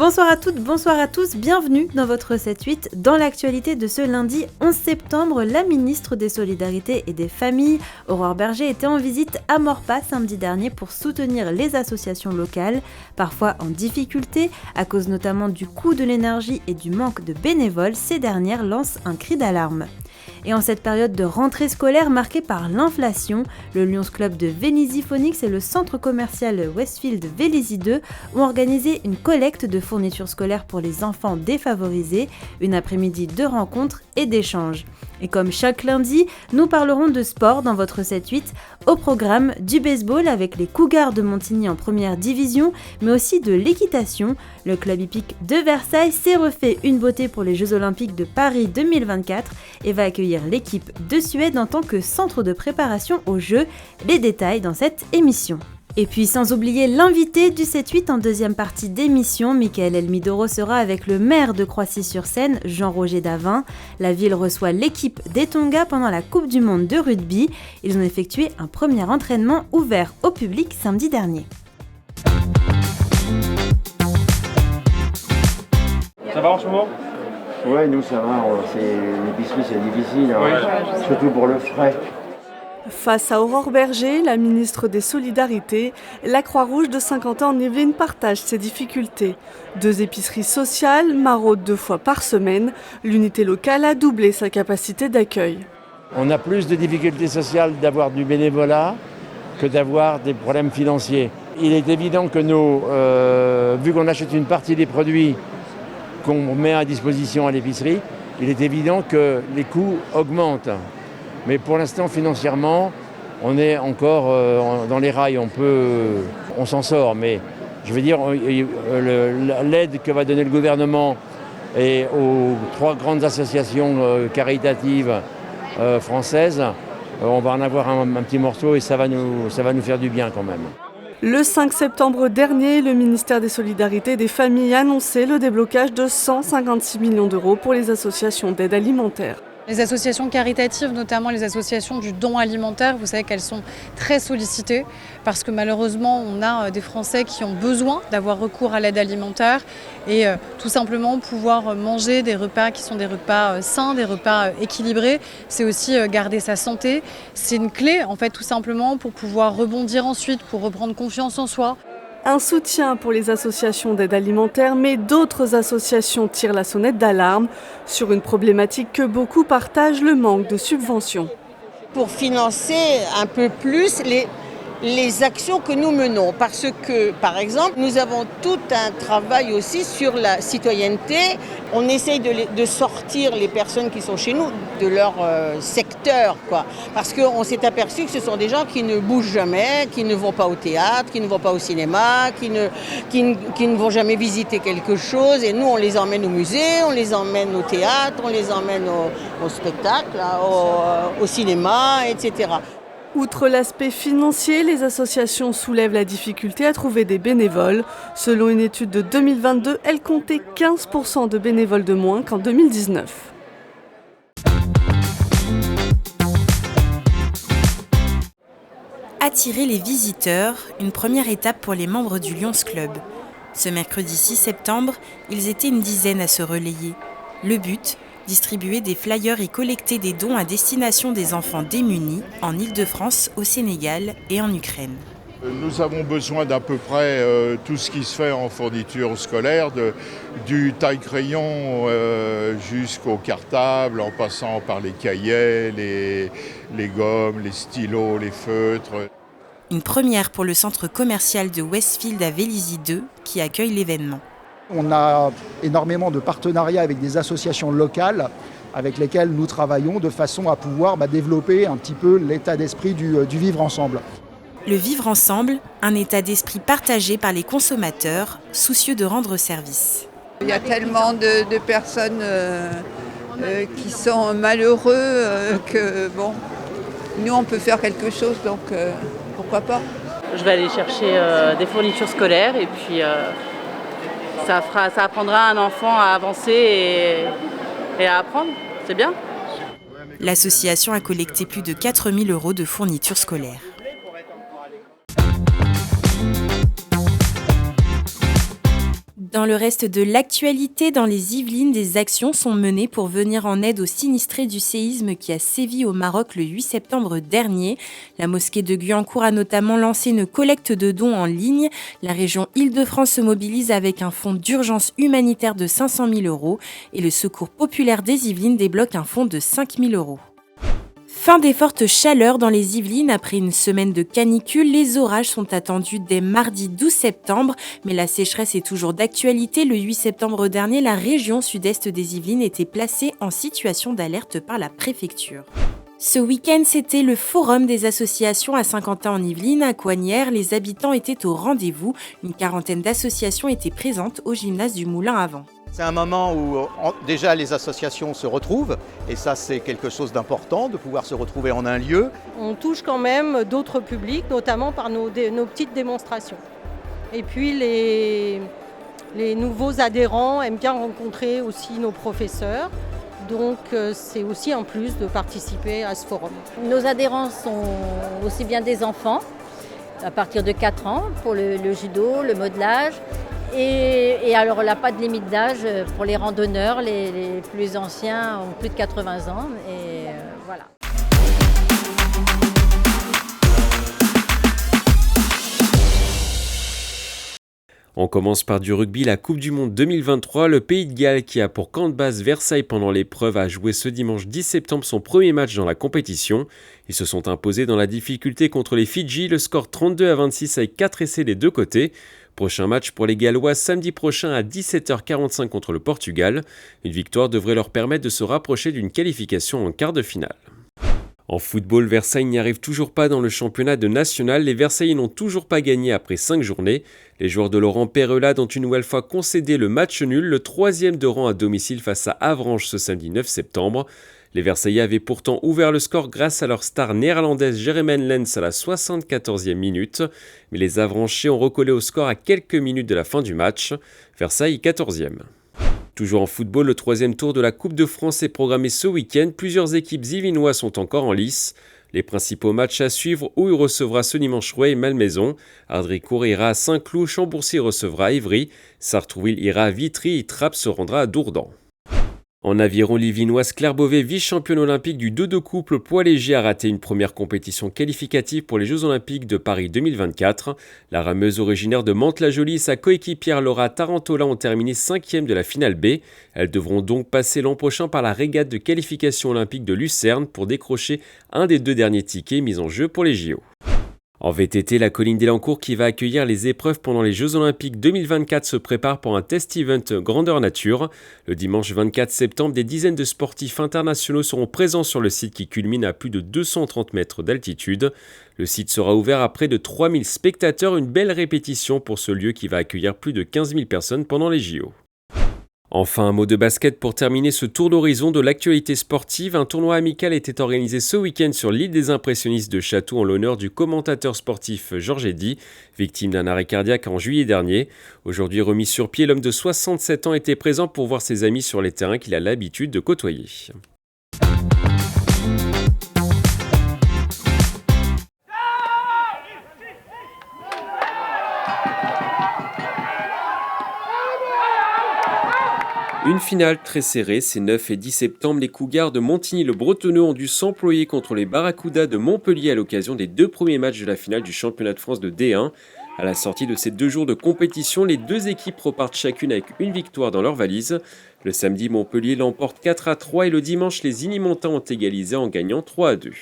Bonsoir à toutes, bonsoir à tous, bienvenue dans votre 7-8. Dans l'actualité de ce lundi 11 septembre, la ministre des Solidarités et des Familles, Aurore Bergé, était en visite à Maurepas samedi dernier pour soutenir les associations locales, parfois en difficulté, à cause notamment du coût de l'énergie et du manque de bénévoles. Ces dernières lancent un cri d'alarme. Et en cette période de rentrée scolaire marquée par l'inflation, le Lions Club de Vélizy Phonix et le centre commercial Westfield Vélizy 2 ont organisé une collecte de fournitures scolaires pour les enfants défavorisés, une après-midi de rencontres et d'échanges. Et comme chaque lundi, nous parlerons de sport dans votre 7-8, au programme du baseball avec les Cougars de Montigny en première division, mais aussi de l'équitation. Le club hippique de Versailles s'est refait une beauté pour les Jeux Olympiques de Paris 2024 et va accueillir l'équipe de Suède en tant que centre de préparation aux Jeux. Les détails dans cette émission. Et puis sans oublier l'invité du 7-8 en deuxième partie d'émission, Michael Elmidoro sera avec le maire de Croissy-sur-Seine, Jean-Roger Davin. La ville reçoit l'équipe des Tonga pendant la Coupe du Monde de rugby. Ils ont effectué un premier entraînement ouvert au public samedi dernier. Ça va en ce moment ? Ouais, nous ça va, l'épicerie c'est difficile, hein, surtout pour le frais. Face à Aurore Bergé, la ministre des Solidarités, la Croix-Rouge de Saint-Quentin-en-Yvelines partage ses difficultés. 2 épiceries sociales maraudent 2 fois par semaine. L'unité locale a doublé sa capacité d'accueil. On a plus de difficultés sociales d'avoir du bénévolat que d'avoir des problèmes financiers. Il est évident que nous, vu qu'on achète une partie des produits qu'on met à disposition à l'épicerie, il est évident que les coûts augmentent. Mais pour l'instant, financièrement, on est encore dans les rails, on s'en sort. Mais je veux dire, l'aide que va donner le gouvernement et aux 3 grandes associations caritatives françaises, on va en avoir un petit morceau et ça va nous faire du bien quand même. Le 5 septembre dernier, le ministère des Solidarités et des Familles a annoncé le déblocage de 156 millions d'euros pour les associations d'aide alimentaire. Les associations caritatives, notamment les associations du don alimentaire, vous savez qu'elles sont très sollicitées parce que malheureusement on a des Français qui ont besoin d'avoir recours à l'aide alimentaire et tout simplement pouvoir manger des repas qui sont des repas sains, des repas équilibrés. C'est aussi garder sa santé. C'est une clé en fait tout simplement pour pouvoir rebondir ensuite, pour reprendre confiance en soi. Un soutien pour les associations d'aide alimentaire, mais d'autres associations tirent la sonnette d'alarme sur une problématique que beaucoup partagent, le manque de subventions. Pour financer un peu plus les actions que nous menons, parce que, par exemple, nous avons tout un travail aussi sur la citoyenneté. On essaye de sortir les personnes qui sont chez nous de leur secteur, quoi. Parce qu'on s'est aperçu que ce sont des gens qui ne bougent jamais, qui ne vont pas au théâtre, qui ne vont pas au cinéma, qui ne vont jamais visiter quelque chose. Et nous, on les emmène au musée, on les emmène au théâtre, on les emmène au spectacle, au cinéma, etc. Outre l'aspect financier, les associations soulèvent la difficulté à trouver des bénévoles. Selon une étude de 2022, elles comptaient 15% de bénévoles de moins qu'en 2019. Attirer les visiteurs, une première étape pour les membres du Lions Club. Ce mercredi 6 septembre, ils étaient une dizaine à se relayer. Le but, distribuer des flyers et collecter des dons à destination des enfants démunis en Île-de-France, au Sénégal et en Ukraine. Nous avons besoin d'à peu près tout ce qui se fait en fourniture scolaire, du taille-crayon jusqu'au cartable, en passant par les cahiers, les gommes, les stylos, les feutres. Une première pour le centre commercial de Westfield à Vélizy 2 qui accueille l'événement. On a énormément de partenariats avec des associations locales avec lesquelles nous travaillons de façon à pouvoir développer un petit peu l'état d'esprit du vivre ensemble. Le vivre ensemble, un état d'esprit partagé par les consommateurs, soucieux de rendre service. Il y a tellement de personnes qui sont malheureux que bon, nous on peut faire quelque chose, donc pourquoi pas. Je vais aller chercher des fournitures scolaires et puis ça apprendra à un enfant à avancer et à apprendre, c'est bien. L'association a collecté plus de 4 000 € de fournitures scolaires. Dans le reste de l'actualité, dans les Yvelines, des actions sont menées pour venir en aide aux sinistrés du séisme qui a sévi au Maroc le 8 septembre dernier. La mosquée de Guyancourt a notamment lancé une collecte de dons en ligne. La région Île-de-France se mobilise avec un fonds d'urgence humanitaire de 500 000 € et le Secours populaire des Yvelines débloque un fonds de 5 000 €. Fin des fortes chaleurs dans les Yvelines. Après une semaine de canicule, les orages sont attendus dès mardi 12 septembre. Mais la sécheresse est toujours d'actualité. Le 8 septembre dernier, la région sud-est des Yvelines était placée en situation d'alerte par la préfecture. Ce week-end, c'était le forum des associations à Saint-Quentin-en-Yvelines. À Coignères, les habitants étaient au rendez-vous. Une quarantaine d'associations étaient présentes au gymnase du Moulin à Vent. C'est un moment où déjà les associations se retrouvent et ça c'est quelque chose d'important de pouvoir se retrouver en un lieu. On touche quand même d'autres publics, notamment par nos petites démonstrations. Et puis les nouveaux adhérents aiment bien rencontrer aussi nos professeurs. Donc c'est aussi un plus de participer à ce forum. Nos adhérents sont aussi bien des enfants à partir de 4 ans pour le judo, le modelage. Et alors, elle n'a pas de limite d'âge pour les randonneurs, les plus anciens ont plus de 80 ans, et voilà. On commence par du rugby, la Coupe du Monde 2023. Le Pays de Galles, qui a pour camp de base Versailles pendant l'épreuve, a joué ce dimanche 10 septembre son premier match dans la compétition. Ils se sont imposés dans la difficulté contre les Fidji, le score 32-26 avec 4 essais des deux côtés. Prochain match pour les Gallois samedi prochain à 17h45 contre le Portugal. Une victoire devrait leur permettre de se rapprocher d'une qualification en quart de finale. En football, Versailles n'y arrive toujours pas dans le championnat de national. Les Versaillais n'ont toujours pas gagné après 5 journées. Les joueurs de Laurent Perelade ont une nouvelle fois concédé le match nul, le 3e de rang à domicile face à Avranches ce samedi 9 septembre. Les Versaillais avaient pourtant ouvert le score grâce à leur star néerlandaise Jeremaine Lens à la 74e minute. Mais les Avranchais ont recollé au score à quelques minutes de la fin du match. Versailles 14e. Toujours en football, le 3e tour de la Coupe de France est programmé ce week-end. Plusieurs équipes yvelinoises sont encore en lice. Les principaux matchs à suivre, Houille recevra ce dimanche Rouet et Malmaison. Ardricourt ira à Saint-Cloud, Chambourcy recevra Ivry. Sartrouville ira à Vitry et Trappes se rendra à Dourdan. En aviron, l'Yvelinoise Claire Beauvais, vice-championne olympique du dos-de couple poids léger, a raté une première compétition qualificative pour les Jeux Olympiques de Paris 2024. La rameuse originaire de Mantes-la-Jolie et sa coéquipière Laura Tarantola ont terminé 5e de la finale B. Elles devront donc passer l'an prochain par la régate de qualification olympique de Lucerne pour décrocher un des 2 derniers tickets mis en jeu pour les JO. En VTT, la Colline d'Elancourt, qui va accueillir les épreuves pendant les Jeux Olympiques 2024, se prépare pour un test event grandeur nature. Le dimanche 24 septembre, des dizaines de sportifs internationaux seront présents sur le site qui culmine à plus de 230 mètres d'altitude. Le site sera ouvert à près de 3000 spectateurs, une belle répétition pour ce lieu qui va accueillir plus de 15 000 personnes pendant les JO. Enfin, un mot de basket pour terminer ce tour d'horizon de l'actualité sportive. Un tournoi amical était organisé ce week-end sur l'île des impressionnistes de Château en l'honneur du commentateur sportif Georges Eddy, victime d'un arrêt cardiaque en juillet dernier. Aujourd'hui remis sur pied, l'homme de 67 ans était présent pour voir ses amis sur les terrains qu'il a l'habitude de côtoyer. Une finale très serrée, c'est 9 et 10 septembre, les Cougars de Montigny-le-Bretonneux ont dû s'employer contre les Barracudas de Montpellier à l'occasion des 2 premiers matchs de la finale du championnat de France de D1. À la sortie de ces 2 jours de compétition, les 2 équipes repartent chacune avec une victoire dans leur valise. Le samedi, Montpellier l'emporte 4-3 et le dimanche, les Inimontins ont égalisé en gagnant 3-2.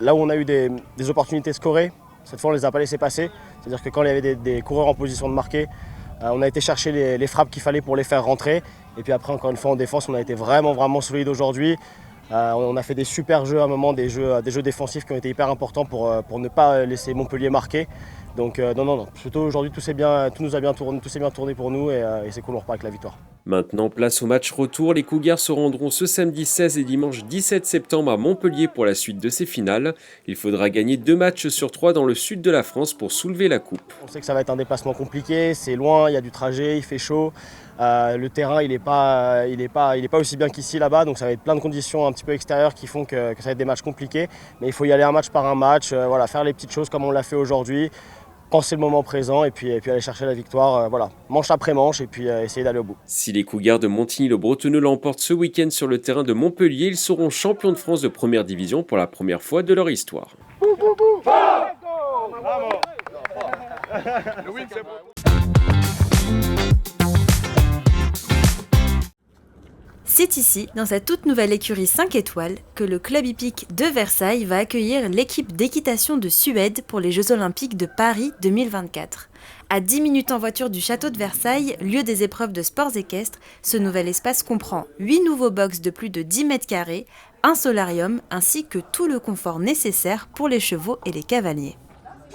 Là où on a eu des opportunités scorées, cette fois on ne les a pas laissées passer. C'est-à-dire que quand il y avait des coureurs en position de marquer, on a été chercher les frappes qu'il fallait pour les faire rentrer. Et puis après, encore une fois, en défense, on a été vraiment solide aujourd'hui. On a fait des super jeux à un moment, des jeux défensifs qui ont été hyper importants pour ne pas laisser Montpellier marquer. Donc non. Plutôt aujourd'hui, tout s'est bien tourné pour nous et c'est cool, on repart avec la victoire. Maintenant, place au match retour. Les Cougars se rendront ce samedi 16 et dimanche 17 septembre à Montpellier pour la suite de ces finales. Il faudra gagner 2 matchs sur 3 dans le sud de la France pour soulever la coupe. On sait que ça va être un déplacement compliqué, c'est loin, il y a du trajet, il fait chaud. Le terrain il est pas aussi bien qu'ici là-bas, donc ça va être plein de conditions un petit peu extérieures qui font que ça va être des matchs compliqués. Mais il faut y aller un match par un match, faire les petites choses comme on l'a fait aujourd'hui. quand c'est le moment présent et puis aller chercher la victoire, voilà, manche après manche et puis essayer d'aller au bout. Si les Cougars de Montigny-le-Bretonneux l'emportent ce week-end sur le terrain de Montpellier, ils seront champions de France de première division pour la première fois de leur histoire. C'est ici, dans sa toute nouvelle écurie 5 étoiles, que le club hippique de Versailles va accueillir l'équipe d'équitation de Suède pour les Jeux Olympiques de Paris 2024. À 10 minutes en voiture du château de Versailles, lieu des épreuves de sports équestres, ce nouvel espace comprend 8 nouveaux box de plus de 10 mètres carrés, un solarium ainsi que tout le confort nécessaire pour les chevaux et les cavaliers.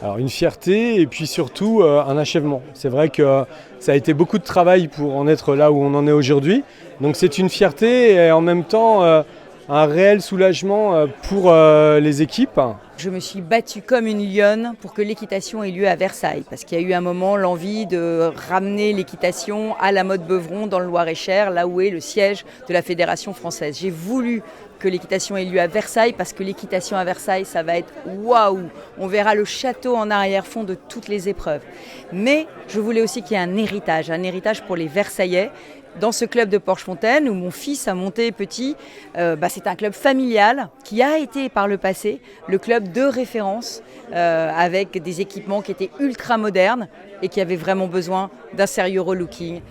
Alors une fierté et puis surtout un achèvement. C'est vrai que ça a été beaucoup de travail pour en être là où on en est aujourd'hui. Donc c'est une fierté et en même temps un réel soulagement pour les équipes. Je me suis battue comme une lionne pour que l'équitation ait lieu à Versailles, parce qu'il y a eu un moment l'envie de ramener l'équitation à la mode Beuvron dans le Loir-et-Cher, là où est le siège de la Fédération française. J'ai voulu que l'équitation ait lieu à Versailles, parce que l'équitation à Versailles, ça va être waouh! On verra le château en arrière-fond de toutes les épreuves. Mais je voulais aussi qu'il y ait un héritage pour les Versaillais. Dans ce club de Porchefontaine, où mon fils a monté petit, c'est un club familial qui a été par le passé le club de référence avec des équipements qui étaient ultra modernes et qui avaient vraiment besoin d'un sérieux relooking.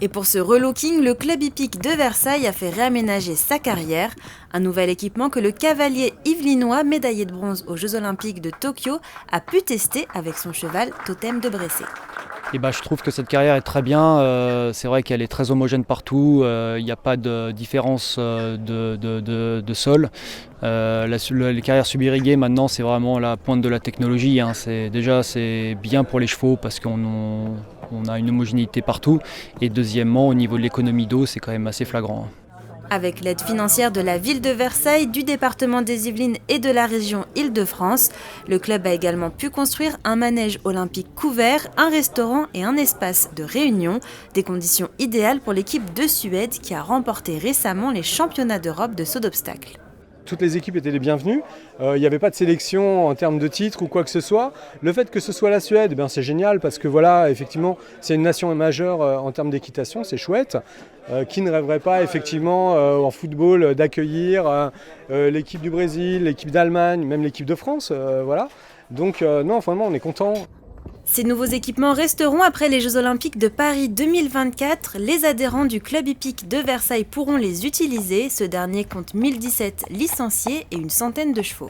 Et pour ce relooking, le club hippique de Versailles a fait réaménager sa carrière, un nouvel équipement que le cavalier yvelinois, médaillé de bronze aux Jeux Olympiques de Tokyo, a pu tester avec son cheval Totem de Bressé. Et je trouve que cette carrière est très bien, c'est vrai qu'elle est très homogène partout, il n'y a pas de différence de sol. Les carrières subirriguées maintenant c'est vraiment la pointe de la technologie, hein. C'est bien pour les chevaux parce qu'on a une homogénéité partout et deuxièmement au niveau de l'économie d'eau c'est quand même assez flagrant. Avec l'aide financière de la ville de Versailles, du département des Yvelines et de la région Île-de-France, le club a également pu construire un manège olympique couvert, un restaurant et un espace de réunion, des conditions idéales pour l'équipe de Suède qui a remporté récemment les championnats d'Europe de saut d'obstacles. Toutes les équipes étaient les bienvenues, il n'y avait pas de sélection en termes de titres ou quoi que ce soit. Le fait que ce soit la Suède, c'est génial parce que voilà, effectivement, c'est une nation majeure en termes d'équitation, c'est chouette. Qui ne rêverait pas effectivement en football d'accueillir l'équipe du Brésil, l'équipe d'Allemagne, même l'équipe de France, voilà. Donc non, vraiment, on est content. Ces nouveaux équipements resteront après les Jeux Olympiques de Paris 2024. Les adhérents du club hippique de Versailles pourront les utiliser. Ce dernier compte 1017 licenciés et une centaine de chevaux.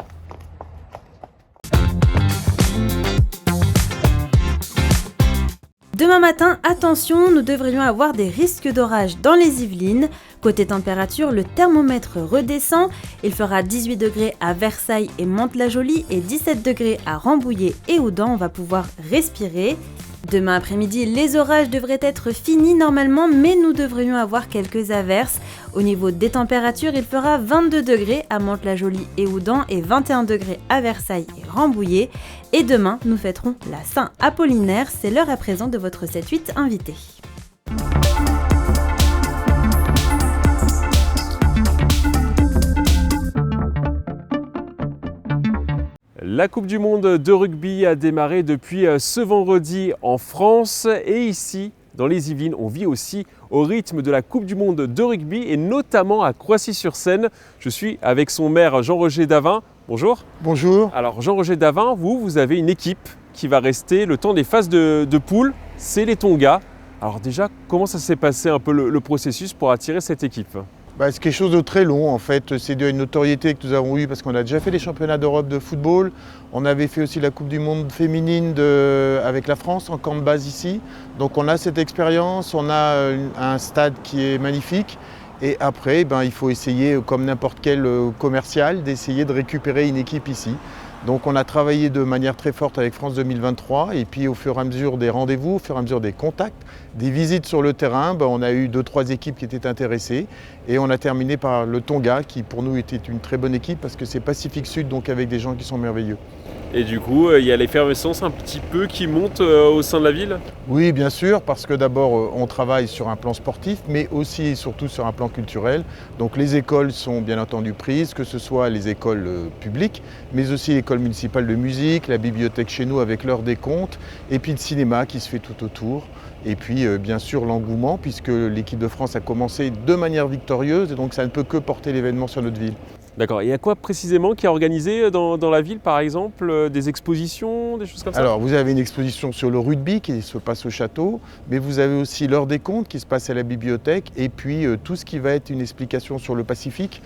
Demain matin, attention, nous devrions avoir des risques d'orage dans les Yvelines. Côté température, le thermomètre redescend. Il fera 18 degrés à Versailles et Mantes-la-Jolie et 17 degrés à Rambouillet et Houdan. On va pouvoir respirer. Demain après-midi, les orages devraient être finis normalement, mais nous devrions avoir quelques averses. Au niveau des températures, il fera 22 degrés à Mantes-la-Jolie et Houdan et 21 degrés à Versailles et Rambouillet. Et demain, nous fêterons la Saint-Apollinaire. C'est l'heure à présent de votre 7-8 invité. La Coupe du Monde de rugby a démarré depuis ce vendredi en France et ici, dans les Yvelines, on vit aussi au rythme de la Coupe du Monde de rugby et notamment à Croissy-sur-Seine. Je suis avec son maire Jean-Roger Davin. Bonjour. Bonjour. Alors Jean-Roger Davin, vous avez une équipe qui va rester le temps des phases de poule, c'est les Tonga. Alors déjà, comment ça s'est passé un peu le processus pour attirer cette équipe ? C'est quelque chose de très long en fait, c'est dû à une notoriété que nous avons eue parce qu'on a déjà fait les championnats d'Europe de football, on avait fait aussi la Coupe du Monde féminine avec la France en camp de base ici, donc on a cette expérience, on a un stade qui est magnifique et après il faut essayer comme n'importe quel commercial d'essayer de récupérer une équipe ici. Donc on a travaillé de manière très forte avec France 2023 et puis au fur et à mesure des rendez-vous, au fur et à mesure des contacts, des visites sur le terrain, on a eu 2-3 équipes qui étaient intéressées et on a terminé par le Tonga qui pour nous était une très bonne équipe parce que c'est Pacifique Sud donc avec des gens qui sont merveilleux. Et du coup, il y a l'effervescence un petit peu qui monte au sein de la ville ? Oui, bien sûr, parce que d'abord, on travaille sur un plan sportif, mais aussi et surtout sur un plan culturel. Donc les écoles sont bien entendu prises, que ce soit les écoles publiques, mais aussi les l'école municipale de musique, la bibliothèque chez nous avec l'heure des contes, et puis le cinéma qui se fait tout autour. Et puis bien sûr l'engouement, puisque l'équipe de France a commencé de manière victorieuse, et donc ça ne peut que porter l'événement sur notre ville. D'accord. Et à quoi précisément qui est organisé dans la ville, par exemple, des expositions, des choses comme ça? Alors, vous avez une exposition sur le rugby qui se passe au château, mais vous avez aussi l'heure des contes qui se passe à la bibliothèque, et puis tout ce qui va être une explication sur le Pacifique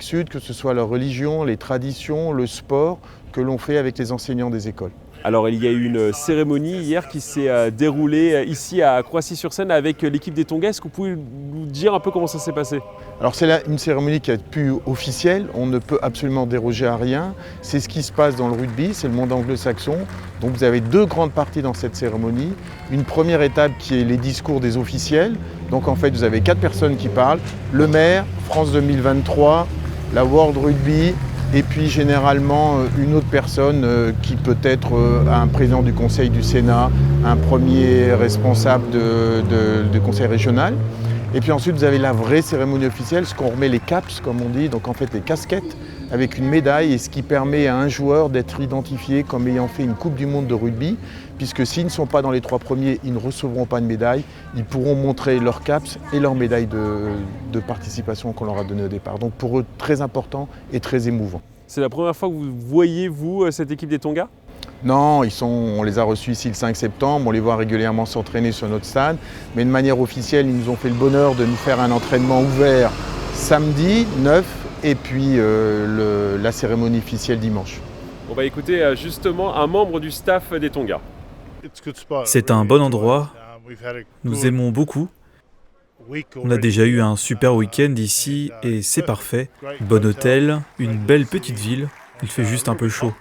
Sud, que ce soit la religion, les traditions, le sport, que l'on fait avec les enseignants des écoles. Alors il y a eu une cérémonie hier qui s'est déroulée ici à Croissy-sur-Seine avec l'équipe des Tonga. Est-ce que vous pouvez nous dire un peu comment ça s'est passé? Alors c'est une cérémonie qui est plus officielle, on ne peut absolument déroger à rien. C'est ce qui se passe dans le rugby, c'est le monde anglo-saxon. Donc vous avez deux grandes parties dans cette cérémonie. Une première étape qui est les discours des officiels. Donc en fait vous avez 4 personnes qui parlent. Le maire, France 2023, la World Rugby, et puis généralement une autre personne qui peut être un président du conseil du Sénat, un premier responsable du conseil régional. Et puis ensuite vous avez la vraie cérémonie officielle, ce qu'on remet les caps comme on dit, donc en fait les casquettes avec une médaille, et ce qui permet à un joueur d'être identifié comme ayant fait une Coupe du Monde de rugby, puisque s'ils ne sont pas dans les 3 premiers, ils ne recevront pas de médaille, ils pourront montrer leurs caps et leur médaille de participation qu'on leur a donnée au départ. Donc pour eux, très important et très émouvant. C'est la première fois que vous voyez, vous, cette équipe des Tonga? Non, on les a reçus ici le 5 septembre, on les voit régulièrement s'entraîner sur notre stade, mais de manière officielle, ils nous ont fait le bonheur de nous faire un entraînement ouvert samedi 9 et puis la cérémonie officielle dimanche. On va écouter justement un membre du staff des Tonga. C'est un bon endroit, nous aimons beaucoup. On a déjà eu un super week-end ici et c'est parfait. Bon hôtel, une belle petite ville, il fait juste un peu chaud.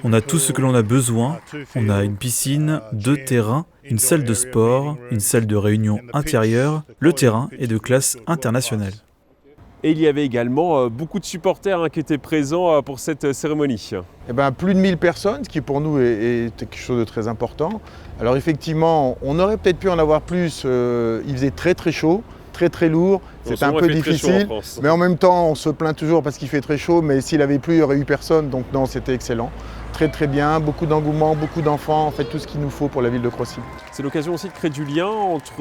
On a tout ce que l'on a besoin, on a une piscine, 2 terrains, une salle de sport, une salle de réunion intérieure, le terrain est de classe internationale. Et il y avait également beaucoup de supporters qui étaient présents pour cette cérémonie. Eh ben, plus de 1000 personnes, ce qui pour nous est quelque chose de très important. Alors effectivement, on aurait peut-être pu en avoir plus, il faisait très très chaud, très lourd, c'était un peu difficile, mais en même temps on se plaint toujours parce qu'il fait très chaud, mais s'il avait plu, il n'y aurait eu personne, donc non, c'était excellent. Très bien, beaucoup d'engouement, beaucoup d'enfants, en fait tout ce qu'il nous faut pour la ville de Croissy. C'est l'occasion aussi de créer du lien entre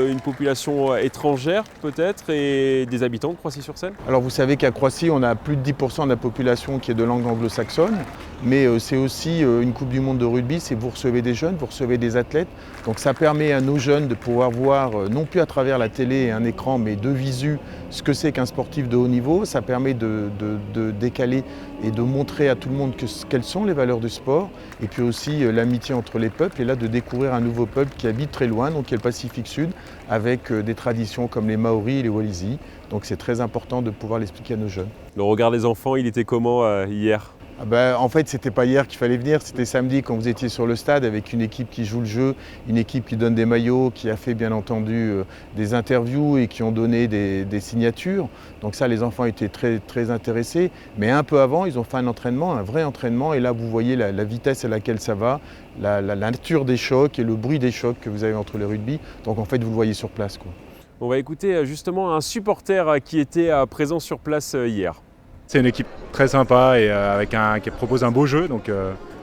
une population étrangère peut-être et des habitants de Croissy-sur-Seine. Alors vous savez qu'à Croissy, on a plus de 10% de la population qui est de langue anglo-saxonne, mais c'est aussi une Coupe du Monde de rugby, c'est vous recevez des jeunes, vous recevez des athlètes, donc ça permet à nos jeunes de pouvoir voir, non plus à travers la télé et un écran, mais de visu, ce que c'est qu'un sportif de haut niveau. Ça permet de décaler et de montrer à tout le monde quelles sont les valeurs du sport, et puis aussi l'amitié entre les peuples, et là de découvrir un nouveau peuple qui habite très loin, donc qui est le Pacifique Sud, avec des traditions comme les Maoris et les Walisi. Donc c'est très important de pouvoir l'expliquer à nos jeunes. Le regard des enfants, il était comment hier? En fait, c'était pas hier qu'il fallait venir, c'était samedi quand vous étiez sur le stade avec une équipe qui joue le jeu, une équipe qui donne des maillots, qui a fait bien entendu des interviews et qui ont donné des signatures. Donc ça, les enfants étaient très intéressés. Mais un peu avant, ils ont fait un entraînement, un vrai entraînement, et là vous voyez la vitesse à laquelle ça va, la nature des chocs et le bruit des chocs que vous avez entre les rugby. Donc en fait, vous le voyez sur place, quoi. On va écouter justement un supporter qui était présent sur place hier. C'est une équipe très sympa et qui propose un beau jeu, donc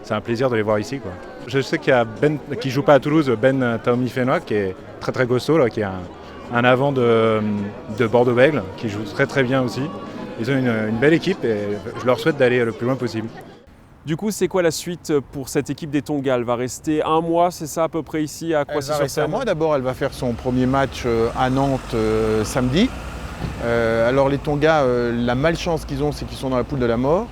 c'est un plaisir de les voir ici, quoi. Je sais qu'il y a Ben qui joue pas à Toulouse, Ben Taomi-Fenois, qui est très costaud, là, qui est un avant de Bordeaux-Bègles, qui joue très bien aussi. Ils ont une belle équipe et je leur souhaite d'aller le plus loin possible. Du coup, c'est quoi la suite pour cette équipe des Tonga? Elle va rester 1 mois, c'est ça à peu près ici à Croissy-sur-Seine? D'abord, elle va faire son premier match à Nantes samedi. Alors les Tonga, la malchance qu'ils ont, c'est qu'ils sont dans la poule de la mort.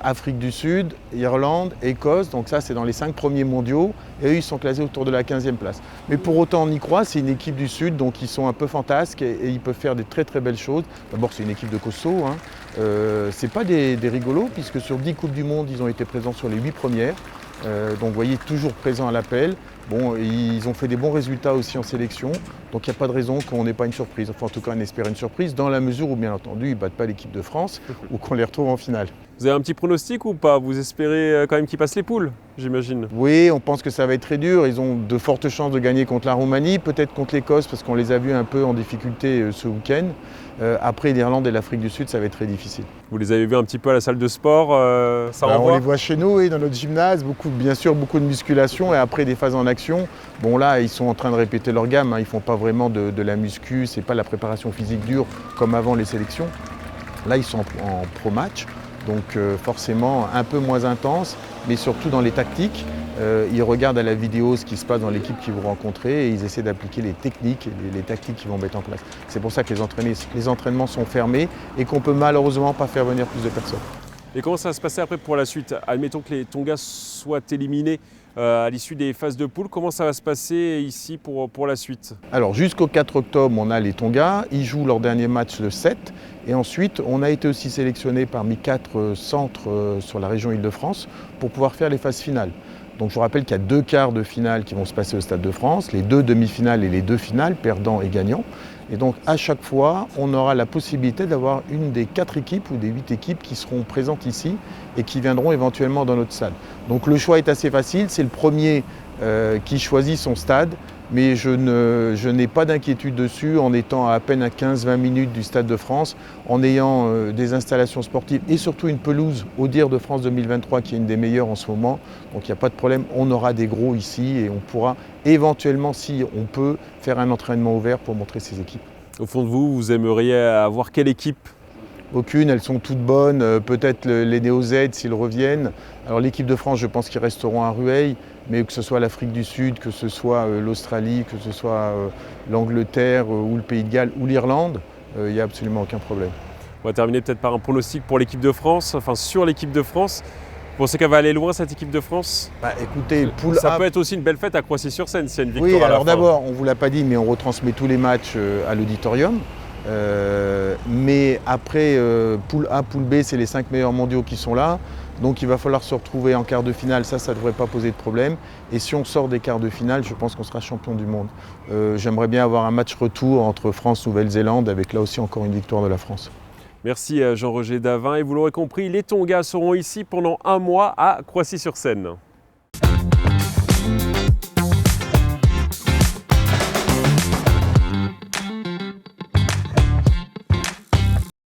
Afrique du Sud, Irlande, Écosse, donc ça c'est dans les 5 premiers mondiaux, et eux ils sont classés autour de la 15e place. Mais pour autant on y croit, c'est une équipe du Sud, donc ils sont un peu fantasques et ils peuvent faire des très belles choses. D'abord c'est une équipe de costauds, c'est pas des rigolos, puisque sur 10 Coupes du Monde ils ont été présents sur les 8 premières. Donc vous voyez, toujours présents à l'appel, Bon, ils ont fait des bons résultats aussi en sélection, donc il n'y a pas de raison qu'on n'ait pas une surprise. Enfin, en tout cas, on espère une surprise dans la mesure où, bien entendu, ils ne battent pas l'équipe de France ou qu'on les retrouve en finale. Vous avez un petit pronostic ou pas? Vous espérez quand même qu'ils passent les poules, j'imagine? Oui, on pense que ça va être très dur. Ils ont de fortes chances de gagner contre la Roumanie, peut-être contre l'Écosse, parce qu'on les a vus un peu en difficulté ce week-end. Après l'Irlande et l'Afrique du Sud, ça va être très difficile. Vous les avez vus un petit peu à la salle de sport, ça On les voit chez nous, oui, dans notre gymnase, bien sûr beaucoup de musculation et après des phases en action. Bon là, ils sont en train de répéter leur gamme, hein. Ils ne font pas vraiment de la muscu, c'est pas la préparation physique dure comme avant les sélections. Là, ils sont en pro-match, donc forcément un peu moins intense, mais surtout dans les tactiques. Ils regardent à la vidéo ce qui se passe dans l'équipe qu'ils vont rencontrer et ils essaient d'appliquer les techniques et les tactiques qu'ils vont mettre en place. C'est pour ça que les entraînements sont fermés et qu'on ne peut malheureusement pas faire venir plus de personnes. Et comment ça va se passer après pour la suite? Admettons que les Tonga soient éliminés à l'issue des phases de poule. Comment ça va se passer ici pour la suite? Alors jusqu'au 4 octobre, on a les Tonga. Ils jouent leur dernier match le 7. Et ensuite, on a été aussi sélectionné parmi 4 centres sur la région Île-de-France pour pouvoir faire les phases finales. Donc je vous rappelle qu'il y a 2 quarts de finale qui vont se passer au Stade de France, les 2 demi-finales et les 2 finales, perdants et gagnants. Et donc à chaque fois, on aura la possibilité d'avoir une des 4 équipes ou des 8 équipes qui seront présentes ici et qui viendront éventuellement dans notre stade. Donc le choix est assez facile, c'est le premier qui choisit son stade, mais je n'ai pas d'inquiétude dessus en étant à peine à 15-20 minutes du Stade de France, en ayant des installations sportives et surtout une pelouse au Dire de France 2023 qui est une des meilleures en ce moment. Donc il n'y a pas de problème, on aura des gros ici et on pourra éventuellement, si on peut, faire un entraînement ouvert pour montrer ces équipes. Au fond de vous, vous aimeriez avoir quelle équipe? Aucune, elles sont toutes bonnes, peut-être les Néo-Z s'ils reviennent. Alors l'équipe de France, je pense qu'ils resteront à Rueil, mais que ce soit l'Afrique du Sud, que ce soit l'Australie, que ce soit l'Angleterre ou le Pays de Galles ou l'Irlande, il n'y a absolument aucun problème. On va terminer peut-être par un pronostic pour l'équipe de France, enfin sur l'équipe de France. Vous pensez qu'elle va aller loin cette équipe de France? Écoutez, poule ça A... peut être aussi une belle fête à Croissy-sur-Seine s'il y a une victoire à la Oui, alors fin. d'abord, on ne vous l'a pas dit, mais on retransmet tous les matchs à l'auditorium. Mais après, poule A, poule B, c'est les 5 meilleurs mondiaux qui sont là. Donc il va falloir se retrouver en quart de finale, ça ne devrait pas poser de problème. Et si on sort des quarts de finale, je pense qu'on sera champion du monde. J'aimerais bien avoir un match retour entre France-Nouvelle-Zélande avec là aussi encore une victoire de la France. Merci Jean-Roger Davin et vous l'aurez compris, les Tonga seront ici pendant un mois à Croissy-sur-Seine.